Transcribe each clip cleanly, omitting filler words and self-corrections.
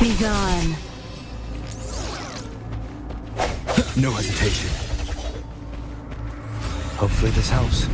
Be gone. No hesitation. Hopefully this helps.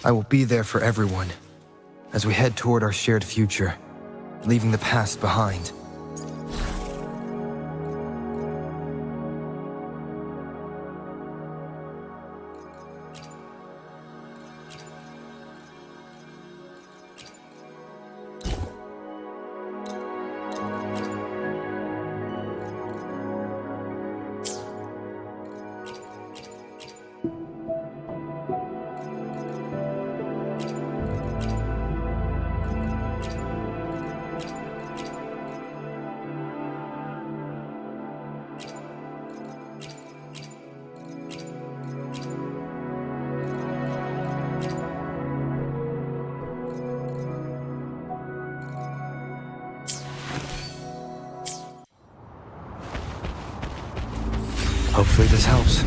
I will be there for everyone as we head toward our shared future, leaving the past behind. Hopefully this helps.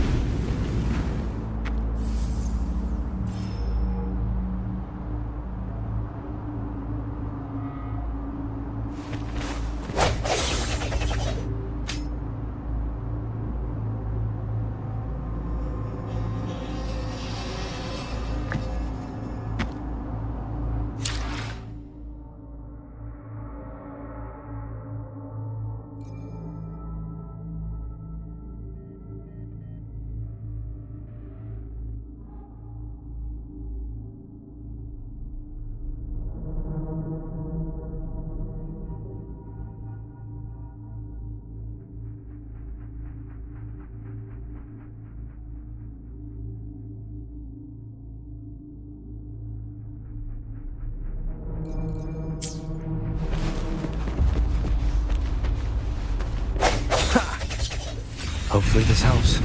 Hopefully this helps.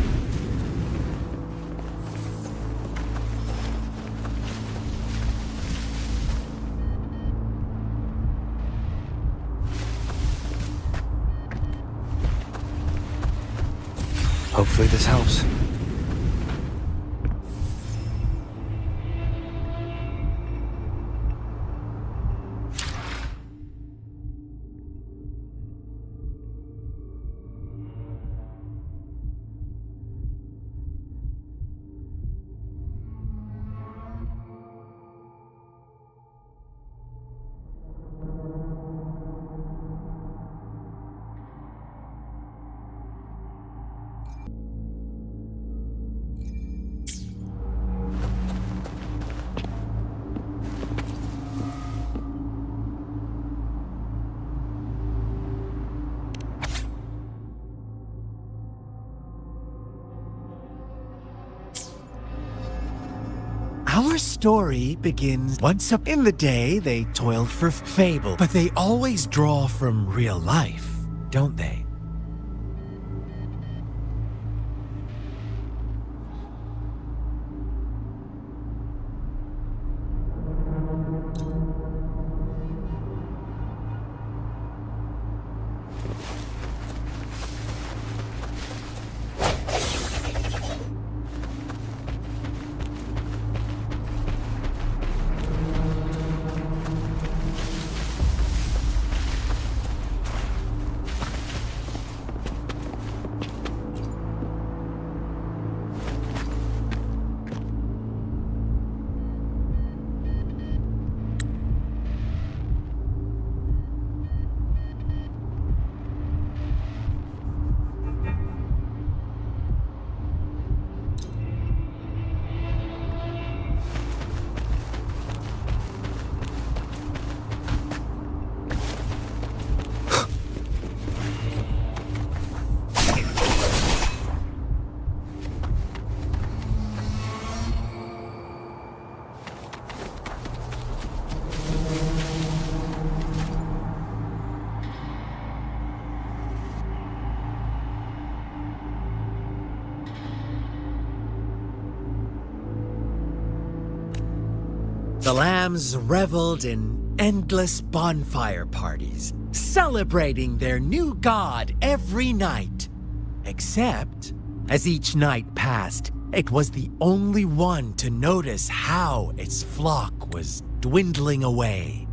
Hopefully this helps. Our story begins once up in the day they toiled for fable, but they always draw from real life, don't they? The lambs reveled in endless bonfire parties, celebrating their new god every night. Except, as each night passed, it was the only one to notice how its flock was dwindling away.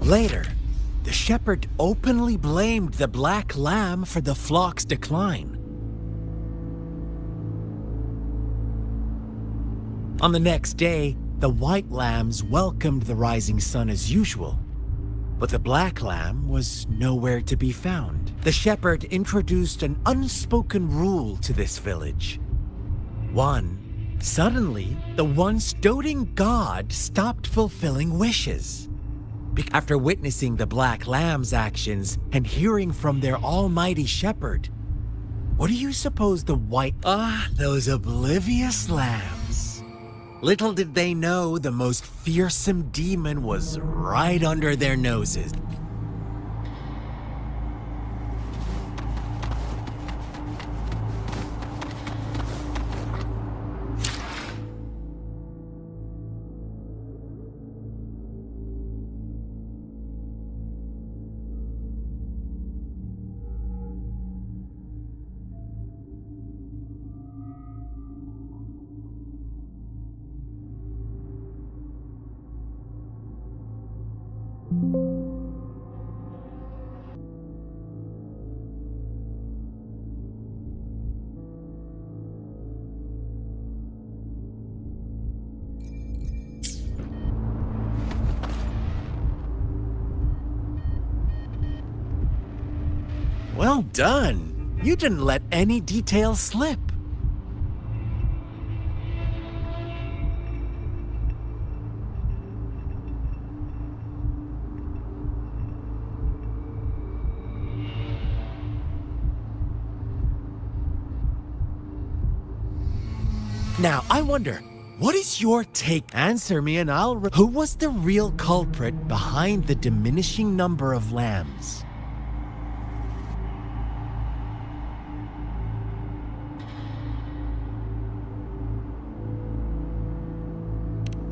Later, the shepherd openly blamed the black lamb for the flock's decline. On the next day, the white lambs welcomed the rising sun as usual, but the black lamb was nowhere to be found. The shepherd introduced an unspoken rule to this village. Suddenly, the once doting god stopped fulfilling wishes. After witnessing the black lamb's actions and hearing from their almighty shepherd, what do you suppose the white... those oblivious lambs. Little did they know the most fearsome demon was right under their noses. Well done. You didn't let any details slip. Now, I wonder, what is your take? Answer me and who was the real culprit behind the diminishing number of lambs?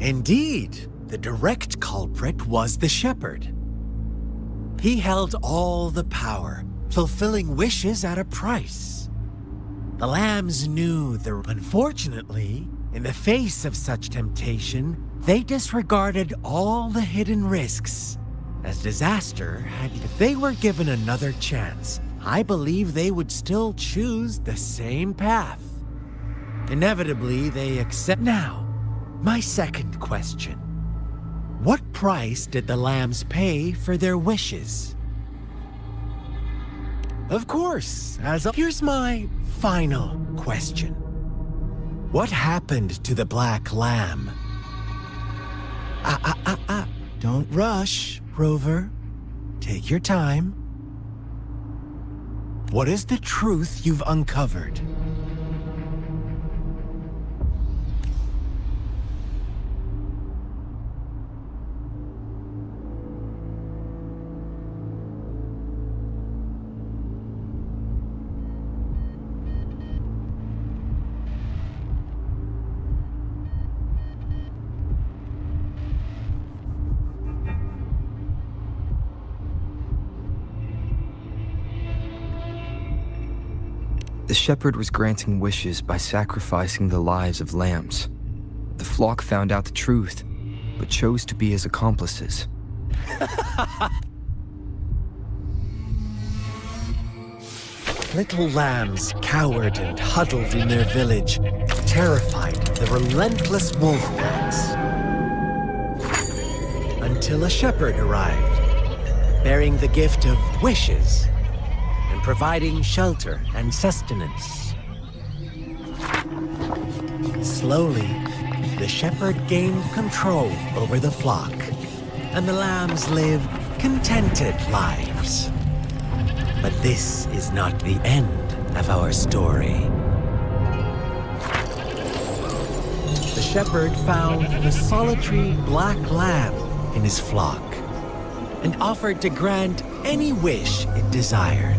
Indeed, the direct culprit was the shepherd. He held all the power, fulfilling wishes at a price. The lambs knew unfortunately, in the face of such temptation, they disregarded all the hidden risks. As disaster if they were given another chance, I believe they would still choose the same path. Inevitably, they accept. Now, my second question. What price did the lambs pay for their wishes? Of course, here's my final question. What happened to the black lamb? Don't rush, Rover. Take your time. What is the truth you've uncovered? The shepherd was granting wishes by sacrificing the lives of lambs. The flock found out the truth, but chose to be his accomplices. Little lambs cowered and huddled in their village, terrified of the relentless wolf packs. Until a shepherd arrived, bearing the gift of wishes and providing shelter and sustenance. Slowly, the shepherd gained control over the flock, and the lambs lived contented lives. But this is not the end of our story. The shepherd found the solitary black lamb in his flock and offered to grant any wish it desired.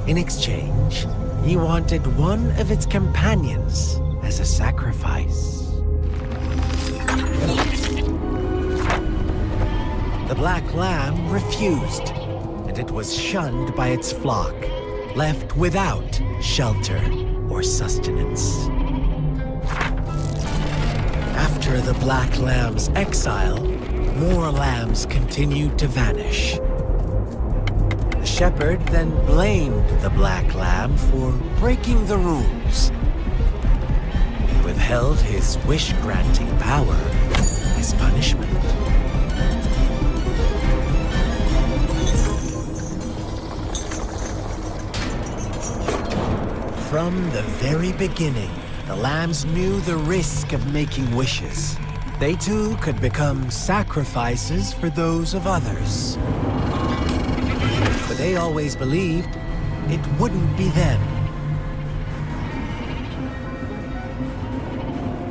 In exchange, he wanted one of its companions as a sacrifice. The black lamb refused, and it was shunned by its flock, left without shelter or sustenance. After the black lamb's exile, more lambs continued to vanish. The shepherd then blamed the black lamb for breaking the rules. He withheld his wish-granting power as punishment. From the very beginning, the lambs knew the risk of making wishes. They too could become sacrifices for those of others. But they always believed it wouldn't be them.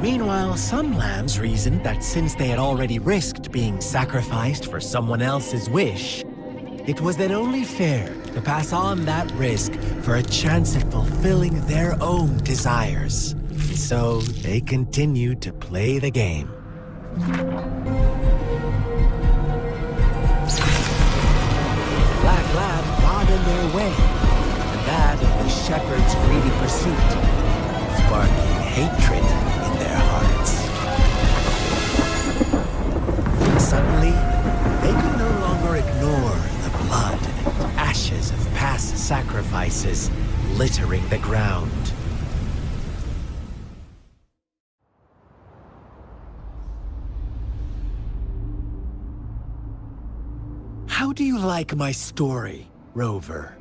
Meanwhile, some lambs reasoned that since they had already risked being sacrificed for someone else's wish, it was then only fair to pass on that risk for a chance at fulfilling their own desires. And so they continued to play the game. Black lamb got in their way, and that of the shepherd's greedy pursuit, sparking hatred in their hearts. Suddenly, they could no longer ignore the blood and ashes of past sacrifices littering the ground. How do you like my story, Rover?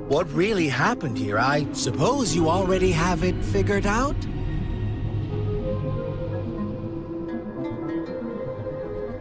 What really happened here? I suppose you already have it figured out?